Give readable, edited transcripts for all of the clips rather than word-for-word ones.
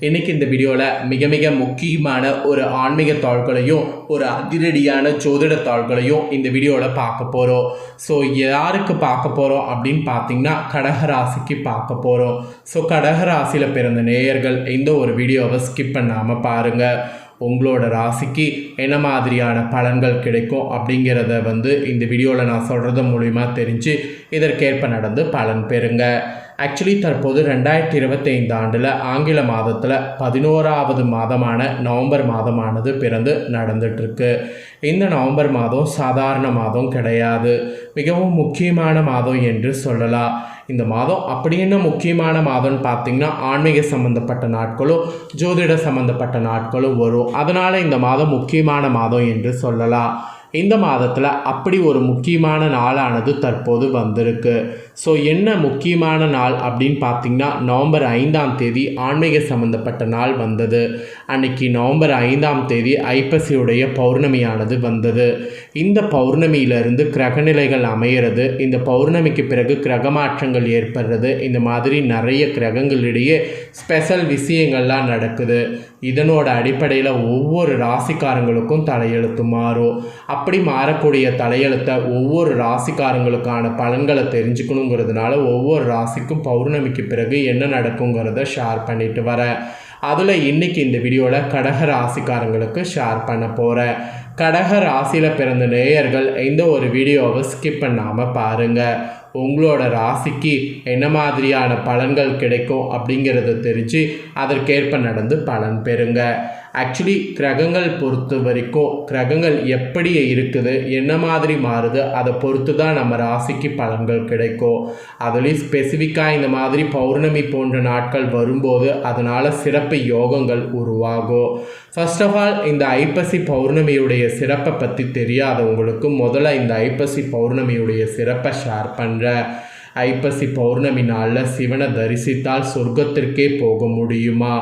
இன்றைக்கி இந்த வீடியோவில் மிக மிக முக்கியமான ஒரு ஆன்மீக தாள்களையும் ஒரு அதிரடியான ஜோதிட தாள்களையும் இந்த வீடியோவில் பார்க்க போகிறோம். ஸோ யாருக்கு பார்க்க போகிறோம் அப்படின்னு பார்த்தீங்கன்னா கடகராசிக்கு பார்க்க போகிறோம். ஸோ கடகராசியில் பிறந்த நேயர்கள் இந்த ஒரு வீடியோவை ஸ்கிப் பண்ணாமல் பாருங்கள். உங்களோட ராசிக்கு என்ன மாதிரியான பலன்கள் கிடைக்கும் அப்படிங்கிறத இந்த வீடியோவில் நான் சொல்கிறது மூலிமா தெரிஞ்சு இதற்கேற்ப நடந்து பலன் பெறுங்க. ஆக்சுவலி தற்போது 2025 ஆண்டில் ஆங்கில மாதத்தில் 11வது மாதமான நவம்பர் மாதமானது பிறந்து நடந்துகிட்ருக்கு. இந்த நவம்பர் மாதம் சாதாரண மாதம் கிடையாது, மிகவும் முக்கியமான மாதம் என்று சொல்லலாம். இந்த மாதம் அப்படி என்ன முக்கியமான மாதம்னு பார்த்திங்கன்னா ஆன்மீக சம்மந்தப்பட்ட நாட்களும் ஜோதிட சம்மந்தப்பட்ட நாட்களும் வரும். அதனால் இந்த மாதம் முக்கியமான மாதம் என்று சொல்லலாம். இந்த மாதத்தில் அப்படி ஒரு முக்கியமான நாளானது தற்போது வந்திருக்கு. ஸோ என்ன முக்கியமான நாள் அப்படின்னு பார்த்திங்கன்னா நவம்பர் 5ஆம் தேதி ஆன்மீக சம்மந்தப்பட்ட நாள் வந்தது. அன்னைக்கு நவம்பர் 5ஆம் தேதி ஐப்பசியுடைய பௌர்ணமியானது வந்தது. இந்த பௌர்ணமியிலிருந்து கிரகநிலைகள் அமையிறது, இந்த பௌர்ணமிக்கு பிறகு கிரக மாற்றங்கள் ஏற்படுறது, இந்த மாதிரி நிறைய கிரகங்களிடையே ஸ்பெஷல் விஷயங்கள்லாம் நடக்குது. இதனோட அடிப்படையில் ஒவ்வொரு ராசிக்காரங்களுக்கும் தலையெழுத்து மாறும். அப்படி மாறக்கூடிய தலையெழுத்தை ஒவ்வொரு ராசிக்காரங்களுக்கான பலன்களை தெரிஞ்சுக்கணுங்கிறதுனால ஒவ்வொரு ராசிக்கும் பௌர்ணமிக்கு பிறகு என்ன நடக்குங்கிறத ஷேர் பண்ணிட்டு வரேன். அதில் இன்றைக்கி இந்த வீடியோவில் கடக ராசிக்காரங்களுக்கு ஷேர் பண்ண போகிறேன். கடக ராசியில் பிறந்த நேயர்கள் இந்த ஒரு வீடியோவை ஸ்கிப் பண்ணாமல் பாருங்கள். உங்களோட ராசிக்கு என்ன மாதிரியான பலன்கள் கிடைக்கும் அப்படிங்கிறத தெரிஞ்சு அதற்கேற்ப நடந்து பலன் பெறுங்க. ஆக்சுவலி கிரகங்கள் பொறுத்த வரைக்கும் கிரகங்கள் எப்படி இருக்குது, என்ன மாதிரி மாறுது, அதை பொறுத்து தான் நம்ம ராசிக்கு பலன்கள் கிடைக்கும். அதுலேயும் ஸ்பெசிஃபிக்காக இந்த மாதிரி பௌர்ணமி போன்ற நாட்கள் வரும்போது அதனால் சிறப்பு யோகங்கள் உருவாகும். ஃபர்ஸ்ட் ஆஃப் ஆல் இந்த ஐப்பசி பௌர்ணமியுடைய சிறப்பை பற்றி தெரியாதவங்களுக்கு முதல்ல இந்த ஐப்பசி பௌர்ணமியுடைய சிறப்பை ஷேர் பண்ணுறேன். ஐப்பசி பௌர்ணமி நாளில் சிவனை தரிசித்தால் சொர்க்கத்திற்கே போக முடியுமா?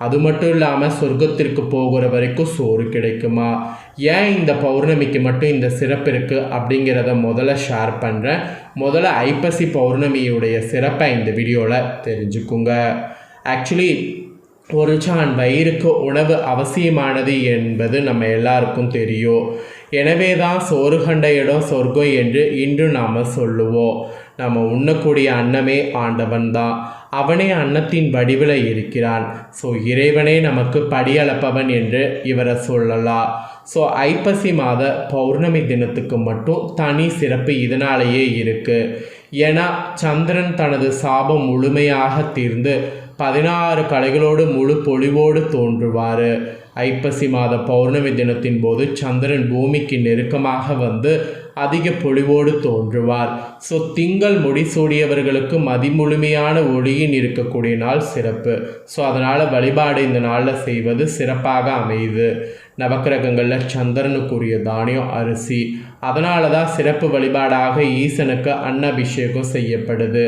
அது மட்டும் இல்லாமல் சொர்க்கத்திற்கு போகிற வரைக்கும் சோறு கிடைக்குமா? ஏன் இந்த பௌர்ணமிக்கு மட்டும் இந்த சிறப்பு இருக்குது அப்படிங்கிறத முதல்ல ஷேர் பண்ணுறேன். முதல்ல ஐப்பசி பௌர்ணமியுடைய சிறப்பை இந்த வீடியோவில் தெரிஞ்சுக்குங்க. ஆக்சுவலி ஒரு சான் வயிறுக்கு உணவு அவசியமானது என்பது நம்ம எல்லாருக்கும் தெரியும். எனவே தான் சோறு கண்ட இடம் சொர்க்கம் என்று இன்று நாம் சொல்லுவோம். நம்ம உண்ணக்கூடிய அன்னமே ஆண்டவன் தான், அவனே அன்னத்தின் வடிவில் இருக்கிறான். ஸோ இறைவனே நமக்கு படியளப்பவன் என்று இவரை சொல்லலாம். ஸோ ஐப்பசி மாத பௌர்ணமி தினத்துக்கு மட்டும் தனி சிறப்பு இதனாலேயே இருக்குது. ஏன்னா சந்திரன் தனது சாபம் முழுமையாக தீர்ந்து 16 கலைகளோடு முழு பொலிவோடு தோன்றுவார். ஐப்பசி மாத பௌர்ணமி தினத்தின் போது சந்திரன் பூமிக்கு நெருக்கமாக அதிக பொலிவோடு தோன்றுவார். ஸோ திங்கள் முடிசூடியவர்களுக்கு மதிமுழுமையான ஒளியின் இருக்கக்கூடிய நாள் சிறப்பு. ஸோ அதனால் வழிபாடு இந்த நாளில் செய்வது சிறப்பாக அமையுது. நவக்கிரகங்களில் சந்திரனுக்குரிய தானியம் அரிசி, அதனால தான் சிறப்பு வழிபாடாக ஈசனுக்கு அன்ன அபிஷேகம் செய்யப்படுது.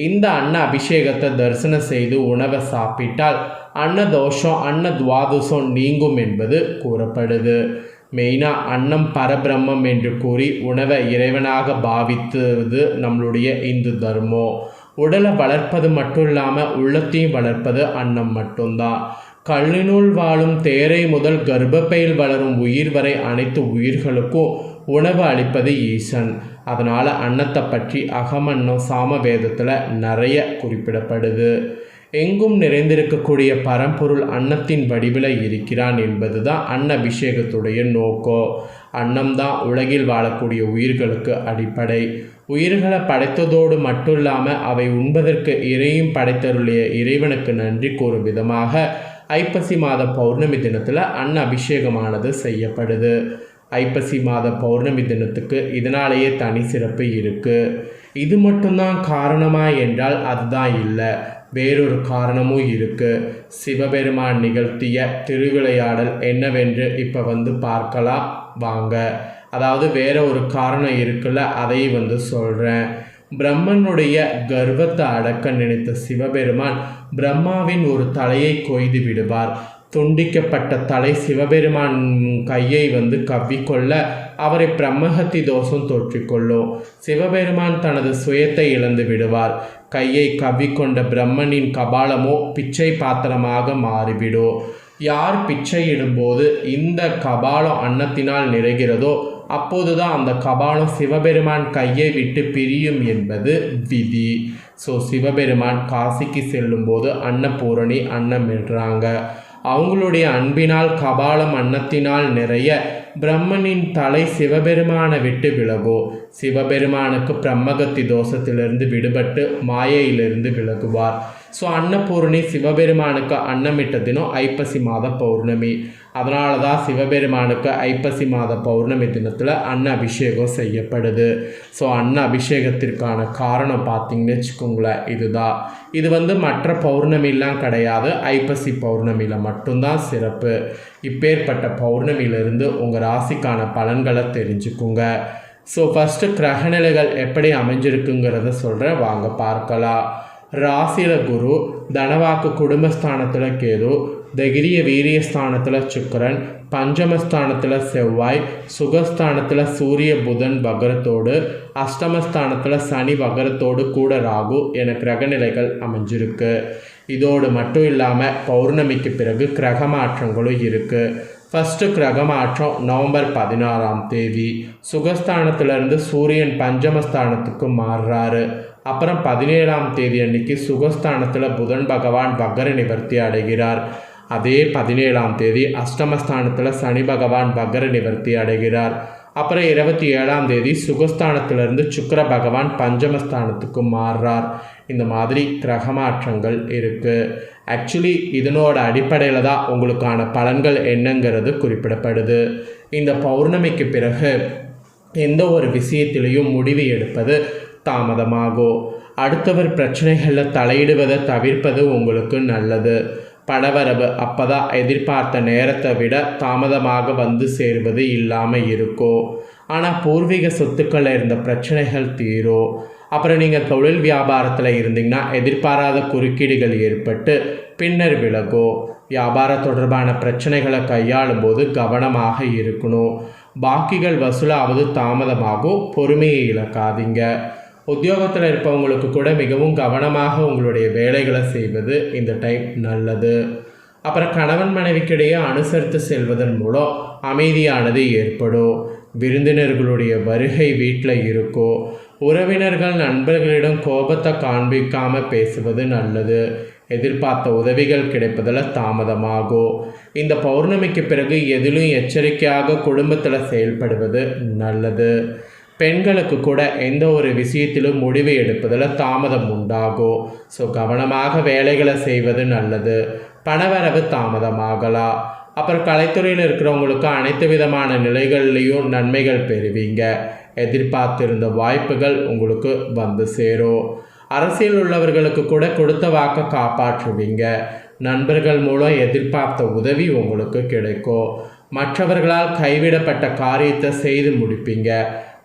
இந்த அன்ன அபிஷேகத்தை தரிசனம் செய்து உணவை சாப்பிட்டால் அன்ன தோஷம் அன்ன துவாதோஷம் நீங்கும் என்பது கூறப்படுது. மெயினாக அன்னம் பரபிரம்மம் என்று கூறி உணவை இறைவனாக பாவித்தது நம்மளுடைய இந்து தர்மம். உடலை வளர்ப்பது மட்டும் இல்லாமல் உள்ளத்தையும் வளர்ப்பது அன்னம் மட்டும்தான். கல்லினுள் வாழும் தேரை முதல் கர்ப்பப்பையில் வளரும் உயிர் வரை அனைத்து உயிர்களுக்கும் உணவு அளிப்பது ஈசன். அதனால் அன்னத்தை பற்றி அகமன்னம் சாமவேதத்தில் நிறைய குறிப்பிடப்படுது. எங்கும் நிறைந்திருக்கக்கூடிய பரம்பொருள் அன்னத்தின் வடிவில் இருக்கிறான் என்பது தான் அன்ன அபிஷேகத்துடைய நோக்கம். அன்னம்தான் உலகில் வாழக்கூடிய உயிர்களுக்கு அடிப்படை. உயிர்களை படைத்ததோடு மட்டும் இல்லாமல் அவை உண்பதற்கு இறையும் படைத்தருளிய இறைவனுக்கு நன்றி கூறும் விதமாக ஐப்பசி மாத பௌர்ணமி தினத்தில் அன்ன அபிஷேகமானது செய்யப்படுது. ஐப்பசி மாத பௌர்ணமி தினத்துக்கு இதனாலேயே தனி சிறப்பு இருக்குது. இது மட்டும்தான் காரணமா என்றால் அதுதான் இல்லை, வேறொரு காரணமும் இருக்குது. சிவபெருமான் நிகழ்த்திய திருவிளையாடல் என்னவென்று இப்போ பார்க்கலாம் வாங்க. அதாவது வேற ஒரு காரணம் இருக்குல்ல, அதையும் சொல்கிறேன். பிரம்மனுடைய கர்வத்தை அடக்க நினைத்த சிவபெருமான் பிரம்மாவின் ஒரு தலையை கொய்து விடுவார். துண்டிக்கப்பட்ட தலை சிவபெருமான் கையை கவ்விக்கொள்ள அவரை பிரம்மஹத்தி தோஷம் தொற்றிக்கொள்ளும். சிவபெருமான் தனது சுயத்தை இழந்து விடுவார். கையை கவ்விக்கொண்ட பிரம்மனின் கபாலமோ பிச்சை பாத்திரமாக மாறிவிடும். யார் பிச்சையிடும்போது இந்த கபாலம் அன்னத்தினால் நிறைகிறதோ அப்போதுதான் அந்த கபாலம் சிவபெருமான் கையை விட்டு பிரியும் என்பது விதி. ஸோ சிவபெருமான் காசிக்கு செல்லும்போது அன்னபூரணி அன்னமிடுறாங்க. அவங்களுடைய அன்பினால் கபாலம் அன்னத்தினால் நிறைய பிரம்மனின் தலை சிவபெருமானை விட்டு விலகும். சிவபெருமானுக்கு பிரம்மகத்தி தோஷத்திலிருந்து விடுபட்டு மாயையிலிருந்து விலகுவார். ஸோ அன்னபூரணி சிவபெருமானுக்கு அன்னமிட்ட தினம் ஐப்பசி மாத பௌர்ணமி. அதனால தான் சிவபெருமானுக்கு ஐப்பசி மாத பௌர்ணமி தினத்தில் அன்ன அபிஷேகம் செய்யப்படுது. ஸோ அன்ன அபிஷேகத்திற்கான காரணம் பார்த்திங்கன்னு வச்சுக்கோங்களேன், இதுதான். இது மற்ற பௌர்ணமிலாம் கிடையாது, ஐப்பசி பௌர்ணமியில் மட்டும்தான் சிறப்பு. இப்பேற்பட்ட பௌர்ணமியிலிருந்து உங்கள் ராசிக்கான பலன்களை தெரிஞ்சுக்குங்க. ஸோ ஃபஸ்ட்டு கிரகநிலைகள் எப்படி அமைஞ்சிருக்குங்கிறத சொல்கிறேன், வாங்க பார்க்கலாம். ராசியில் குரு, தனவாக்கு குடும்பஸ்தானத்தில் கேது, தைரிய வீரியஸ்தானத்தில் சுக்கிரன், பஞ்சமஸ்தானத்தில் செவ்வாய், சுகஸ்தானத்தில் சூரிய புதன் வகரத்தோடு, அஷ்டமஸ்தானத்தில் சனி வகரத்தோடு கூட ராகு என கிரகநிலைகள் அமைஞ்சிருக்கு. இதோடு மட்டும் இல்லாமல் பௌர்ணமிக்கு பிறகு கிரக மாற்றங்களும் இருக்குது. ஃபஸ்ட்டு கிரக மாற்றம் நவம்பர் 16 சுகஸ்தானத்திலிருந்து சூரியன் பஞ்சமஸ்தானத்துக்கு மாறுறாரு. அப்புறம் 17 அன்னைக்கு சுகஸ்தானத்தில் புதன் பகவான் வக்கர நிவர்த்தி அடைகிறார். அதே 17 அஷ்டமஸ்தானத்தில் சனி பகவான் வக்கர நிவர்த்தி அடைகிறார். அப்புறம் 27 சுகஸ்தானத்திலிருந்து சுக்கிர பகவான் பஞ்சமஸ்தானத்துக்கு மாறுறார். இந்த மாதிரி கிரக மாற்றங்கள் இருக்குது. ஆக்சுவலி இதனோட அடிப்படையில் தான் உங்களுக்கான பலன்கள் என்னங்கிறது குறிப்பிடப்படுது. இந்த பௌர்ணமிக்கு பிறகு எந்த ஒரு விஷயத்திலையும் முடிவு எடுப்பது தாமதமாகும். அடுத்தவர் பிரச்சனைகளில் தலையிடுவதை தவிர்ப்பது உங்களுக்கு நல்லது. பணவரவு அப்போ தான் எதிர்பார்த்த நேரத்தை விட தாமதமாக சேருவது இல்லாமல் இருக்கும். ஆனால் பூர்வீக சொத்துக்களில் இருந்த பிரச்சனைகள் தீரும். அப்புறம் நீங்கள் தொழில் வியாபாரத்தில் இருந்தீங்கன்னா எதிர்பாராத குறுக்கீடுகள் ஏற்பட்டு பின்னர் விலகும். வியாபார தொடர்பான பிரச்சனைகளை கையாளும் போது கவனமாக இருக்கணும். பாக்கிகள் வசூலாவது தாமதமாகும், பொறுமையை இழக்காதீங்க. உத்தியோகத்தில் இருப்பவங்களுக்கு கூட மிகவும் கவனமாக உங்களுடைய வேலைகளை செய்வது இந்த டைம் நல்லது. அப்புறம் கணவன் மனைவிக்கிடையே அனுசரித்து செல்வதன் மூலம் அமைதியானது ஏற்படும். விருந்தினர்களுடைய வருகை வீட்டில் இருக்கும். உறவினர்கள் நண்பர்களிடம் கோபத்தை காண்பிக்காமல் பேசுவது நல்லது. எதிர்பார்த்த உதவிகள் கிடைப்பதில் தாமதமாகும். இந்த பௌர்ணமிக்கு பிறகு எதிலும் எச்சரிக்கையாக குடும்பத்தில் செயல்படுவது நல்லது. பெண்களுக்கு கூட எந்த ஒரு விஷயத்திலும் முடிவு எடுப்பதில் தாமதம் உண்டாகும். ஸோ கவனமாக வேலைகளை செய்வது நல்லது. பணவரவு தாமதமாகலாம். அப்புறம் கலைத்துறையில் இருக்கிறவங்களுக்கு அனைத்து விதமான நிலைகள்லேயும் நன்மைகள் பெறுவீங்க. எதிர்பார்த்திருந்த வாய்ப்புகள் உங்களுக்கு சேரும். அரசியல் உள்ளவர்களுக்கு கூட கொடுத்த வாக்கை காப்பாற்றுவீங்க. நண்பர்கள் மூலம் எதிர்பார்த்த உதவி உங்களுக்கு கிடைக்கும். மற்றவர்களால் கைவிடப்பட்ட காரியத்தை செய்து முடிப்பீங்க.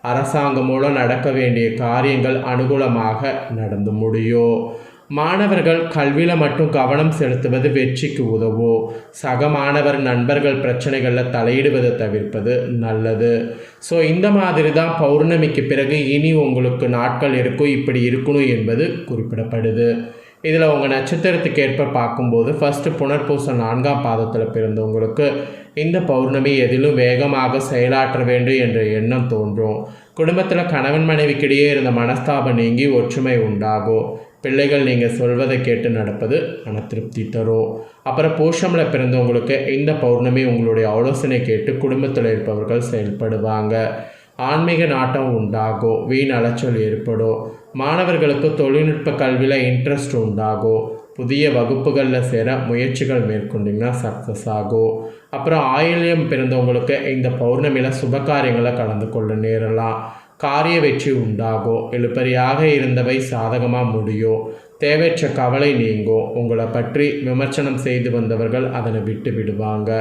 அரசாங்கம் மூலம் நடக்க வேண்டிய காரியங்கள் அனுகூலமாக நடந்து முடியும். மாணவர்கள் கல்வியில் மட்டும் கவனம் செலுத்துவது வெற்றிக்கு உதவும். சக மாணவர் நண்பர்கள் பிரச்சனைகளில் தலையிடுவதை தவிர்ப்பது நல்லது. ஸோ இந்த மாதிரி தான் பௌர்ணமிக்கு பிறகு இனி உங்களுக்கு நாட்கள் இருக்கும், இப்படி இருக்கணும் என்பது குறிப்பிடப்படுது. இதில் உங்கள் நட்சத்திரத்துக்கு ஏற்ப பார்க்கும்போது ஃபஸ்ட்டு புனர்பூசம் 4ஆம் பாதத்தில் பிறந்தவங்களுக்கு இந்த பௌர்ணமி எதிலும் வேகமாக செயலாற்ற வேண்டும் என்ற எண்ணம் தோன்றும். குடும்பத்தில் கணவன் மனைவிக்கிடையே இருந்த மனஸ்தாபம் நீங்கி ஒற்றுமை உண்டாகும். பிள்ளைகள் நீங்கள் சொல்வதை கேட்டு நடப்பது மன திருப்தி தரும். அப்புறம் பூஷமில் பிறந்தவங்களுக்கு இந்த பௌர்ணமி உங்களுடைய ஆலோசனை கேட்டு குடும்பத்தில் இருப்பவர்கள் செயல்படுவாங்க. ஆன்மீக நாட்டம் உண்டாகும். வீண் அலைச்சல் ஏற்படும். மாணவர்களுக்கு தொழில்நுட்ப கல்வியில் இன்ட்ரெஸ்ட் உண்டாகும். புதிய வகுப்புகளில் சேர முயற்சிகள் மேற்கொண்டிங்கன்னா சக்ஸஸ் ஆகும். அப்புறம் ஆயில்யம் பிறந்தவங்களுக்கு இந்த பௌர்ணமியில் சுபகாரியங்களை கலந்து கொள்ள நேரலாம். காரிய வெற்றி உண்டாகும். இழுபறியாக இருந்தவை சாதகமாக முடியும். தேவையற்ற கவலை நீங்கும். உங்களை பற்றி விமர்சனம் செய்து வந்தவர்கள் அதனை விட்டு விடுவாங்க.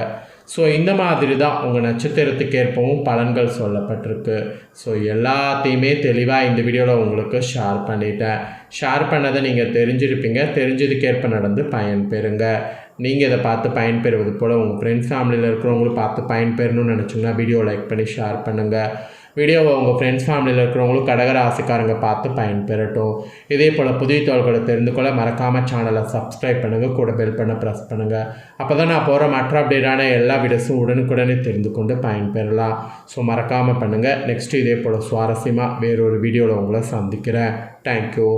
ஸோ இந்த மாதிரி தான் உங்கள் நட்சத்திரத்துக்கு ஏற்பவும் பலன்கள் சொல்லப்பட்டிருக்கு. ஸோ எல்லாத்தையுமே தெளிவாக இந்த வீடியோவில் உங்களுக்கு ஷேர் பண்ணிட்டேன். ஷேர் பண்ணதை நீங்கள் தெரிஞ்சிருப்பீங்க. தெரிஞ்சதுக்கேற்ப நடந்து பயன்பெறுங்க. நீங்கள் இதை பார்த்து பயன்பெறுவது போல் உங்கள் ஃப்ரெண்ட்ஸ் ஃபேமிலியில் இருக்கிறவங்களும் பார்த்து பயன்பெறணும்னு நினச்சிங்கன்னா வீடியோ லைக் பண்ணி ஷேர் பண்ணுங்கள். வீடியோவை உங்கள் ஃப்ரெண்ட்ஸ் ஃபேமிலியில் இருக்கிறவங்களும் கடக ராசிக்காரங்க பார்த்து பயன்பெறட்டும். இதே போல் புதிய தகவல்களை தெரிந்து கொள்ள மறக்காமல் சேனலை சப்ஸ்கிரைப் பண்ணுங்கள். கூட பெல் பண்ண ப்ரெஸ் பண்ணுங்கள். அப்போ தான் நான் போகிற மற்ற அப்டேட்டான எல்லா வீடியோஸும் உடனுக்குடனே தெரிந்து கொண்டு பயன்பெறலாம். ஸோ மறக்காமல் பண்ணுங்கள். நெக்ஸ்ட்டு இதே போல் சுவாரஸ்யமாக வேறொரு வீடியோவில் உங்களை சந்திக்கிறேன். தேங்க்யூ.